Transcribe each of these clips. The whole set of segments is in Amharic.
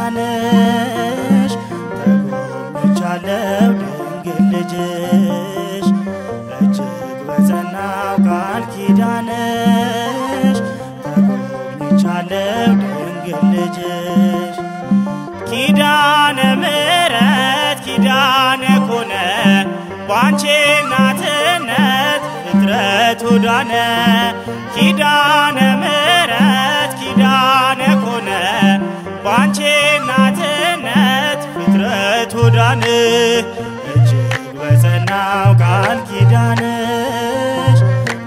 ኪዳንሽ ተጎብኝቻለሁ ድንግል ልጅሽ እጅግ በጸናው ቃል ኪዳንሽ ተጎብኝቻለሁ ድንግል ልጅሽ ኪዳነ ምሕረት ኪዳነ ኮነ ባንቺ እናትነት ፍጥረቱ ዳነ ኪዳነ ምሕረት ኪዳነ ኮነ ባንቺ እናትነት ፍጥረቱ ዳነ እጅግ በጸናው ቃል ኪዳንሽ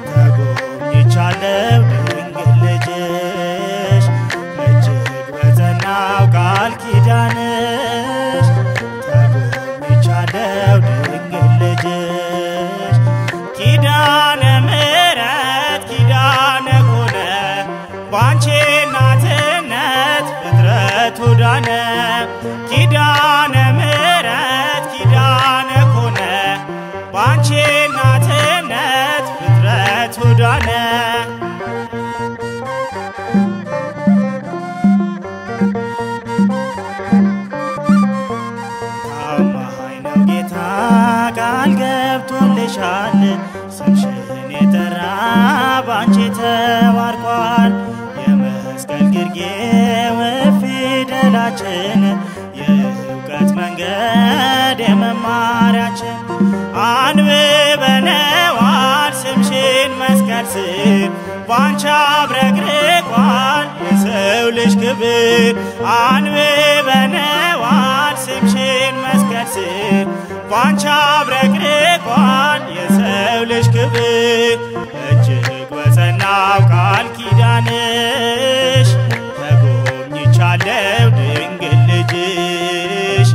ተጎብኝቻለሁ ድንግል ልጅሽ እጅግ በጸናው ቃል ኪዳንሽ ተጎብኝቻለሁ ድንግል ልጅሽ ኪዳነ ምሕረት ኪዳነ ኮነ ባንቺ እናትነት ፍጥረቱ ዳነ ኪዳነ ምሕረት ኪዳነ ኮነ ባንቺ እናትነት ፍጥረቱ ዳነ ታማኝ ነው ጌታ ቃል ገብቶልሻል ስምሽን የጠራ ባንቺ ተባርኳል የመስቀል ግርጌው ፊደላችን የእውቀት መንገድ የመማሪያችን አንብበነዋል ስምሽን መስቀል ስር ባንቺ አብረቅርቋል የሰው ልጅ ክብር አንብበነዋል ስምሽን መስቀል ስር ባንቺ አብረቅርቋል የሰው ልጅ ክብር እጅግ በጸናው ቃል ኪዳንሽ ተጎብኝቻለሁ ድንግል ልጅሽ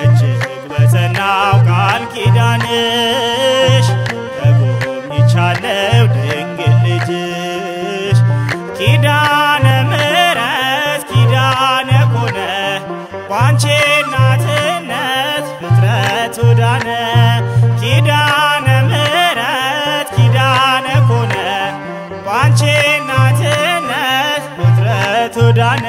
እጅግ በጸናው ቃል ኪዳንሽ ተጎብኝቻለሁ ድንግል ልጅሽ ኪዳነ ምሕረት ኪዳነ ኮነ ባንቺ እናትነት ፍጥረቱ ዳነ ኪዳነ ምሕረት ኪዳነ ኮነ ባንቺ እናትነት ፍጥረቱ ዳነ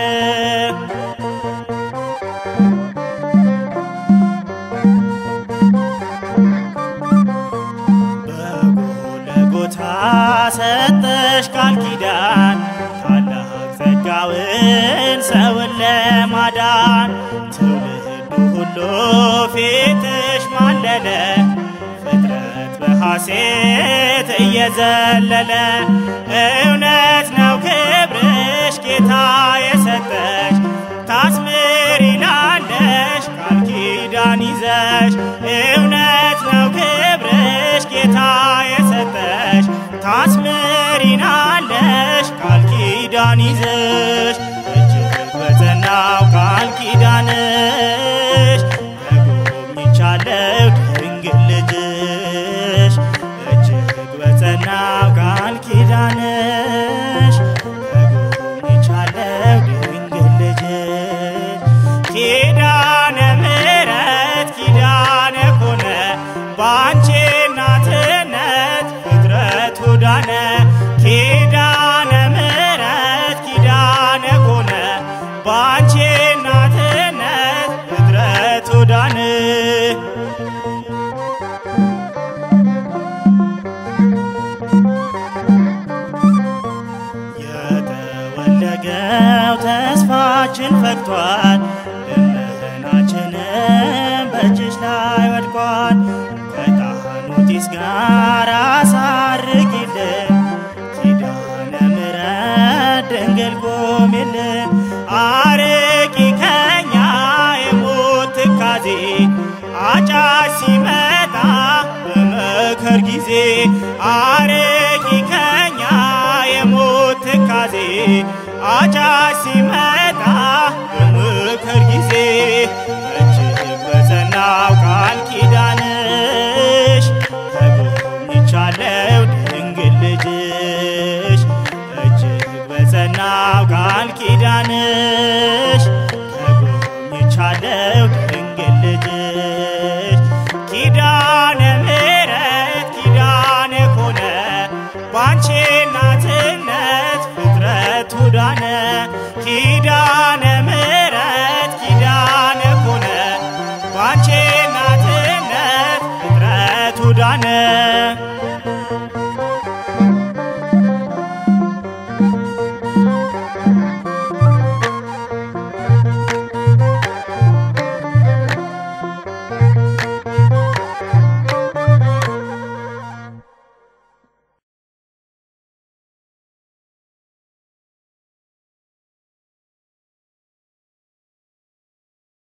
በጎልጎታ ሰጠሽ ቃል ኪዳን ታላቅ ጸጋውን ሰውን ለማዳን ትውልዱ ሁሉ ፊትሽ ማለለ ፍጥረት በሐሴት እየዘለለ እውነት ነው ክብርሽ ጌታ የሰጠሽ ታስምሪናለሽ ቃል ኪዳን ይዘሽ እውነት ነው ክብርሽ ጌታ የሰጠሽ ታስምሪናለሽ ቃል ኪዳን ይዘሽ እጅግ በጸናው ቃል ኪዳንሽ ተጎብኝቻለሁ ድንግል ልጅሽ እጅግ በጸናው ቃል ኪዳንሽ ተጎብኝቻለሁ ድንግል ልጅሽ ኪዳነ ምሕረት ኪዳነ ኮነ ባንቺ እናትነት ፍጥረቱ ዳነ ኪዳነ ምሕረት ኪዳነ ኮነ ባንቺ እናትነት ፍጥረቱ ዳነ የተወለገው ተስፋችን ፈክቷል ልመናችንም በእጅሽ ላይ ወድቋል ከካህኑ ጢስ ጋር አሳርጊልን ኪዳነ ምሕረት ድንግል ቆሚልን አርቂ ከኛ የሞት ትካዜ አጫሽ ሲመጣ በመከር ጊዜ አርቂ ከኛ የሞት ትካዜ አጫሽ ሲመጣ በመከር ጊዜ እጅግ በጸናው ቃል ኪዳንሽ ተጎብኝቻለሁ ድንግል ልጅሽ እጅግ በጸናው ቃል ኪዳንሽ ተጎብኝቻለሁ ድንግል ልጅሽ ኪዳነ ምሕረት ኪዳነ ኮነ ባንቺ እናትነት ፍጥረቱ ዳነ ኪዳነ ምሕረት ኪዳነ